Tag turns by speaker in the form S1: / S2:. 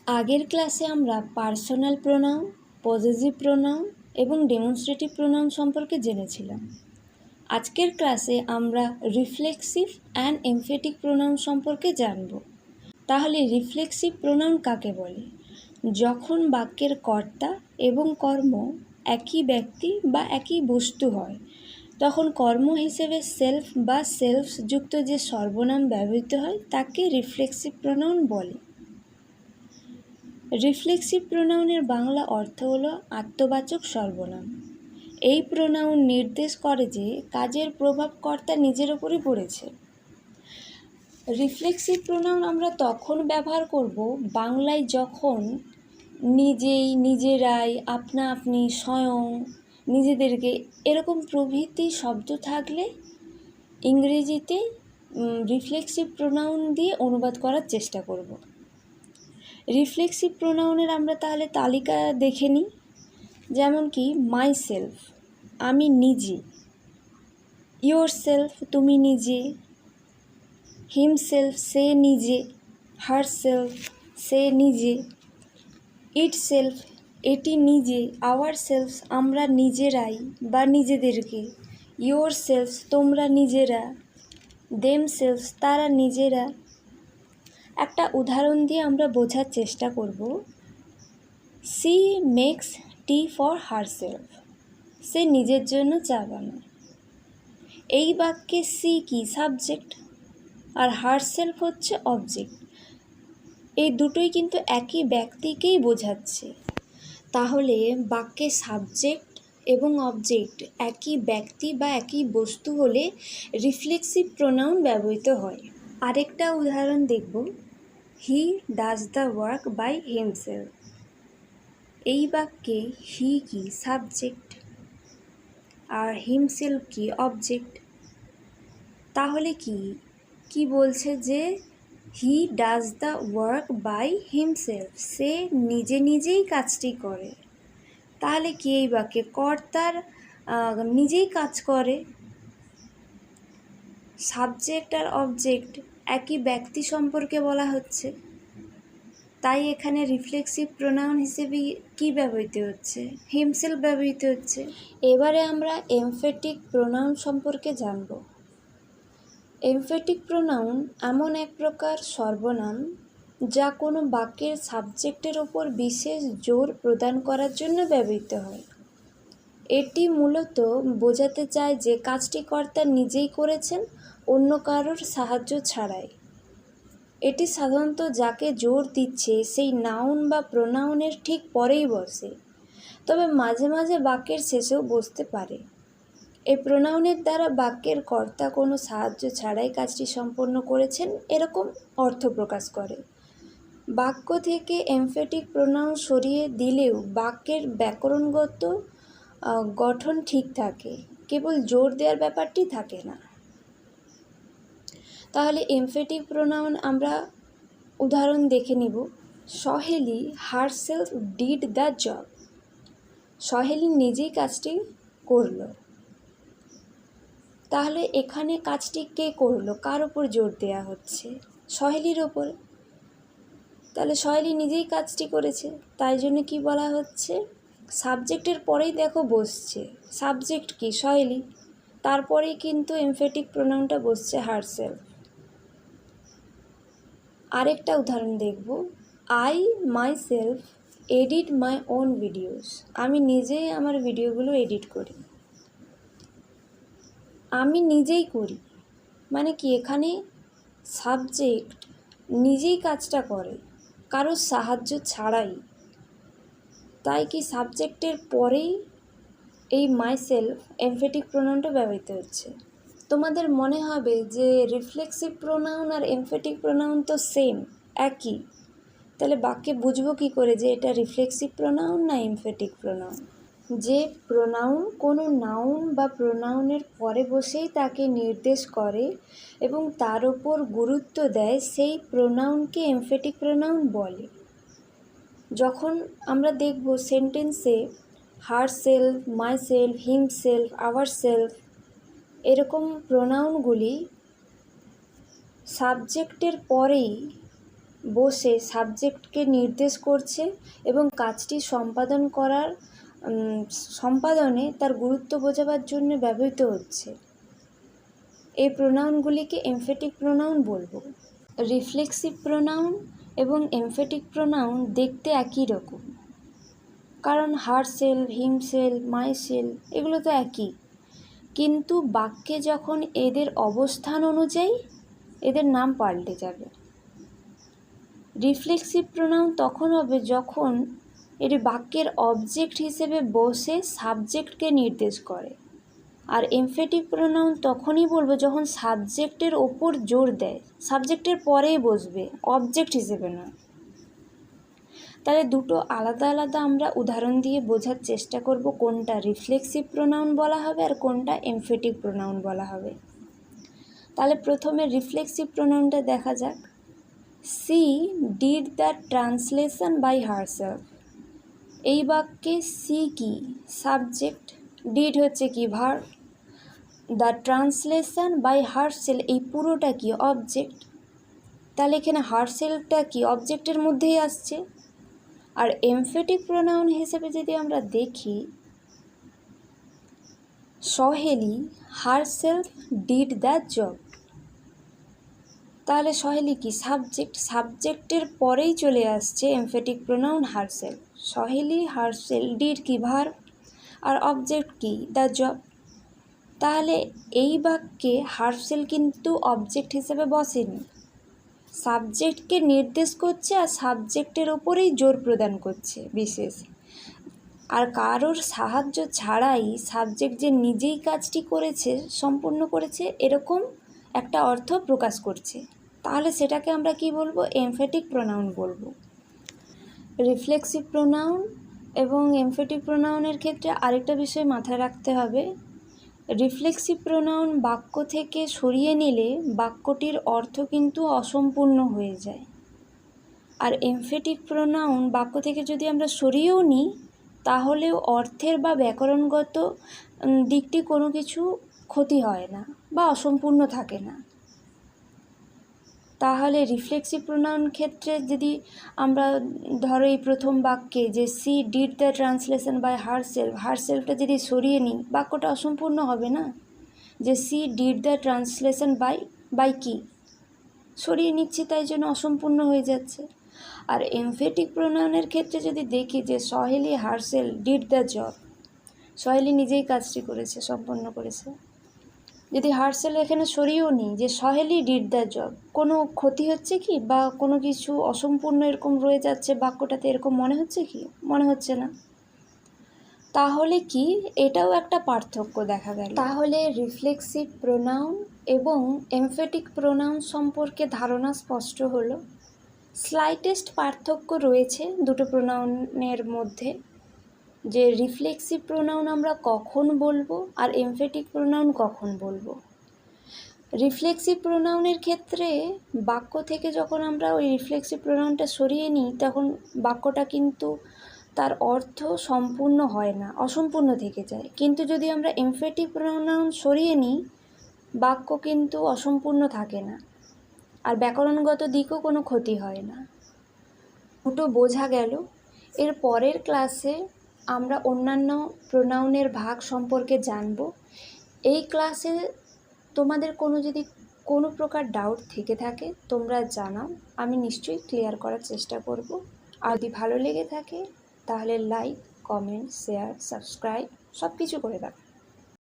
S1: আগের ক্লাসে আমরা পার্সোনাল প্রোনাউন, পজেসিভ প্রোনাউন এবং ডেমনস্ট্রেটিভ প্রোনাউন সম্পর্কে জেনেছিলাম। আজকের ক্লাসে আমরা রিফ্লেক্সিভ অ্যান্ড এমফেটিক প্রোনাউন সম্পর্কে জানব। তাহলে রিফ্লেক্সিভ প্রোনাউন কাকে বলে? যখন বাক্যের কর্তা এবং কর্ম একই ব্যক্তি বা একই বস্তু হয়, তখন কর্ম হিসেবে সেলফ বা সেলফস যুক্ত যে সর্বনাম ব্যবহৃত হয় তাকে রিফ্লেক্সিভ প্রোনাউন বলে। রিফ্লেক্সিভ প্রোনাউনের বাংলা অর্থ হলো আত্মবাচক সর্বনাম। এই প্রোনাউন নির্দেশ করে যে কাজের প্রভাব কর্তা নিজের ওপরই পড়েছে। রিফ্লেক্সিভ প্রোনাউন আমরা তখন ব্যবহার করব বাংলায় যখন নিজেই, নিজেরাই, আপনা আপনি, স্বয়ং, নিজেদেরকে এরকম প্রভৃতি শব্দ থাকলে ইংরেজিতে রিফ্লেক্সিভ প্রোনাউন দিয়ে অনুবাদ করার চেষ্টা করব। রিফ্লেক্সিভ প্রোনাউনের আমরা তাহলে তালিকা দেখে নিই। যেমন কি মাই সেলফ, আমি নিজে; ইয়োর সেলফ, তুমি নিজে; হিমসেলফ, সে নিজে; হার সেলফ, সে নিজে; ইট সেলফ, এটি নিজে; আওয়ার সেলফ, আমরা নিজেরাই বা নিজেদেরকে; ইয়োর সেলফ, তোমরা নিজেরা; দেম সেলফ, তারা নিজেরা। একটা উদাহরণ দিয়ে আমরা বোঝার চেষ্টা করব। She makes tea for herself, সে নিজের জন্য চা বানায়। এই বাক্যে সি কি? সাবজেক্ট, আর হার সেলফ হচ্ছে অবজেক্ট। এই দুটোই কিন্তু একই ব্যক্তিকেই বোঝাচ্ছে। তাহলে বাক্যে সাবজেক্ট এবং অবজেক্ট একই ব্যক্তি বা একই বস্তু হলে রিফ্লেক্সিভ প্রোনাউন ব্যবহৃত হয়। আরেকটা উদাহরণ দেখব। He does the work by himself. এই বাক্যে হি কি? সাবজেক্ট, আর হিমসেলফ কি? অবজেক্ট। তাহলে কি বলছে যে he does the work by himself, সে নিজে নিজেই কাজটি করে। তাহলে কি এই বাক্যে কর্তার নিজেই কাজ করে। সাবজেক্ট আর অবজেক্ট একই ব্যক্তি সম্পর্কে বলা হচ্ছে, তাই এখানে রিফ্লেক্সিভ প্রোনাউন হিসেবে কি ব্যবহৃত হচ্ছে? হিমসেলফ ব্যবহৃত হচ্ছে। এবারে আমরা এমফেটিক প্রোনাউন সম্পর্কে জানব। এমফেটিক প্রোনাউন এমন এক প্রকার সর্বনাম যা কোনো বাক্যের সাবজেক্টের ওপর বিশেষ জোর প্রদান করার জন্য ব্যবহৃত হয়। এটি মূলত বোঝাতে চায় যে কাজটি কর্তা নিজেই করেছেন, অন্য কারোর সাহায্য ছাড়াই। এটি সাধারণত যাকে জোর দিচ্ছে সেই নাউন বা প্রোনাউনের ঠিক পরেই বসে, তবে মাঝে মাঝে বাক্যের শেষেও বসতে পারে। এই প্রোনাউনের দ্বারা বাক্যের কর্তা কোনো সাহায্য ছাড়াই কাজটি সম্পন্ন করেছেন এরকম অর্থ প্রকাশ করে। বাক্য থেকে এমফেটিক প্রোনাউন সরিয়ে দিলেও বাক্যের ব্যাকরণগত গঠন ঠিক থাকে, কেবল জোর দেওয়ার ব্যাপারটি থাকে না। তাহলে এমফেটিক প্রোনাউন আমরা উদাহরণ দেখে নিব। সহেলি হারসেলফ ডিড দ্য জব। সহেলি নিজেই কাজটি করল। তাহলে এখানে কাজটি কে করলো? কার ওপর জোর দেওয়া হচ্ছে? সহেলির ওপর। তাহলে সহেলি নিজেই কাজটি করেছে, তাই জন্য কি বলা হচ্ছে? সাবজেক্টের পরেই দেখো বসছে। সাবজেক্ট কি? সহেলি। তারপরেই কিন্তু এমফেটিক প্রোনাউনটা বসছে হারসেলফ। আরেকটা উদাহরণ দেখব। I my self edit my own videos. আমি নিজেই আমার ভিডিওগুলো এডিট করি। আমি নিজেই করি মানে কি? এখানে সাবজেক্ট নিজেই কাজটা করে, কারোর সাহায্য ছাড়াই। তাই কি সাবজেক্টের পরেই এই মাই সেলফ এমফেটিক প্রোনাউনটা ব্যবহৃত হচ্ছে। তোমাদের মনে হবে যে রিফ্লেক্সিভ প্রোনাউন আর এমফেটিক প্রোনাউন তো সেম, একই। তাহলে বাক্যে বুঝবো কী করে যে এটা রিফ্লেক্সিভ প্রোনাউন না এমফেটিক প্রোনাউন? যে প্রোনাউন কোনো নাউন বা প্রোনাউনের পরে বসেই তাকে নির্দেশ করে এবং তার ওপর গুরুত্ব দেয়, সেই প্রোনাউনকে এমফেটিক প্রোনাউন বলে। যখন আমরা দেখব সেন্টেন্সে her self, my self, him self, our self এরকম প্রোনাউনগুলি সাবজেক্টের পরেই বসে সাবজেক্টকে নির্দেশ করছে এবং কাজটি সম্পাদনে তার গুরুত্ব বোঝাবার জন্য ব্যবহৃত হচ্ছে। এই প্রোনাউনগুলিকে এমফেটিক প্রোনাউন বলবো। রিফ্লেক্সিভ প্রোনাউন এবং এমফেটিক প্রোনাউন দেখতে একই রকম, কারণ হারসেলফ, হিমসেলফ, মাইসেলফ এগুলো তো একই, কিন্তু বাক্যে যখন এদের অবস্থান অনুযায়ী এদের নাম পাল্টে যাবে। রিফ্লেক্সিভ প্রোনাউন তখন হবে যখন এটি বাক্যের অবজেক্ট হিসেবে বসে সাবজেক্টকে নির্দেশ করে, আর এমফেটিক প্রোনাউন তখনই বলবো যখন সাবজেক্টের ওপর জোর দেয়, সাবজেক্টের পরেই বসবে, অবজেক্ট হিসেবে নয়। তাহলে দুটো আলাদা আলাদা আমরা উদাহরণ দিয়ে বোঝার চেষ্টা করব কোনটা রিফ্লেক্সিভ প্রোনাউন বলা হবে আর কোনটা এমফেটিক প্রোনাউন বলা হবে। তাহলে প্রথমে রিফ্লেক্সিভ প্রোনাউনটা দেখা যাক। She did the translation by herself. এই বাক্যে সি কি? সাবজেক্ট, ডিড হচ্ছে কি? Verb, the translation by herself এই পুরোটা কি? অবজেক্ট। তাহলে এখানে হারসেলফটা কি? অবজেক্টের মধ্যেই আসছে। আর এমফেটিক প্রোনাউন হিসেবে যদি আমরা দেখি, সহেলি হারসেলফ ডিড দ্য জব। তাহলে সহেলি কি? সাবজেক্ট, সাবজেক্টের পরেই চলে আসছে emphatic pronoun herself. Saheli herself, did কি? ভার্ব, আর অবজেক্ট কি? The job. তাহলে এই বাক্যে হারসেলফ কিন্তু অবজেক্ট হিসেবে বসেনি, সাবজেক্টকে নির্দেশ করছে আর সাবজেক্টের ওপরেই জোর প্রদান করছে বিশেষ, আর কারোর সাহায্য ছাড়াই সাবজেক্ট যে নিজেই কাজটি করেছে, সম্পূর্ণ করেছে, এরকম একটা অর্থ প্রকাশ করছে। তাহলে সেটাকে আমরা কি বলবো? এমফেটিক প্রোনাউন বলবো। রিফ্লেক্সিভ প্রোনাউন এবং এমফেটিক প্রোনাউনের ক্ষেত্রে আরেকটা বিষয় মাথায় রাখতে হবে। রিফ্লেক্সিভ প্রোনাউন বাক্য থেকে সরিয়ে নিলে বাক্যটির অর্থ কিন্তু অসম্পূর্ণ হয়ে যায়, আর এমফেটিক প্রোনাউন বাক্য থেকে যদি আমরা সরিয়েও নিই তাহলেও অর্থের বা ব্যাকরণগত দিকটি কোনো কিছু ক্ষতি হয় না বা অসম্পূর্ণ থাকে না। তাহলে রিফ্লেক্সিভ প্রোনাউন ক্ষেত্রে যদি আমরা ধরো এই প্রথম বাক্যে যে she did the translation by herself, হারসেলফটা যদি সরিয়ে নিই বাক্যটা অসম্পূর্ণ হবে না, যে she did the translation by কি? সরিয়ে নিচ্ছি, তাই জন্য অসম্পূর্ণ হয়ে যাচ্ছে। আর এমফেটিক প্রোনাউনের ক্ষেত্রে যদি দেখি যে সহেলি হারসেলফ ডিড দ্য জব, সহেলি নিজেই কাজটি করেছে, সম্পন্ন করেছে। যদি হারসেল এখানে সরিয়েও নিই যে সহেলি ডিড দ্য জব, কোনো ক্ষতি হচ্ছে কি বা কোনো কিছু অসম্পূর্ণ এরকম রয়ে যাচ্ছে বাক্যটাতে, এরকম মনে হচ্ছে কি? মনে হচ্ছে না। তাহলে কি এটাও একটা পার্থক্য দেখা গেল। তাহলে রিফ্লেক্সিভ প্রোনাউন এবং এমফেটিক প্রোনাউন সম্পর্কে ধারণা স্পষ্ট হলো। স্লাইটেস্ট পার্থক্য রয়েছে দুটো প্রোনাউনের মধ্যে, যে রিফ্লেক্সিভ প্রোনাউন আমরা কখন বলবো আর এমফেটিক প্রোনাউন কখন বলবো। রিফ্লেক্সিভ প্রোনাউনের ক্ষেত্রে বাক্য থেকে যখন আমরা ওই রিফ্লেক্সিভ প্রোনাউনটা সরিয়ে নিই তখন বাক্যটা কিন্তু তার অর্থ সম্পূর্ণ হয় না, অসম্পূর্ণ থেকে যায়। কিন্তু যদি আমরা এমফেটিক প্রোনাউন সরিয়ে নিই বাক্য কিন্তু অসম্পূর্ণ থাকে না, আর ব্যাকরণগত দিকও কোনো ক্ষতি হয় না। দুটো বোঝা গেল। এর পরের ক্লাসে আমরা অন্যান্য প্রোনাউনের ভাগ সম্পর্কে জানব। এই ক্লাসে তোমাদের যদি কোনো প্রকার ডাউট থেকে থাকে তোমরা জানাও, আমি নিশ্চয়ই ক্লিয়ার করার চেষ্টা করব। আর যদি ভালো লেগে থাকে তাহলে লাইক, কমেন্ট, শেয়ার, সাবস্ক্রাইব সব কিছু করে দাও।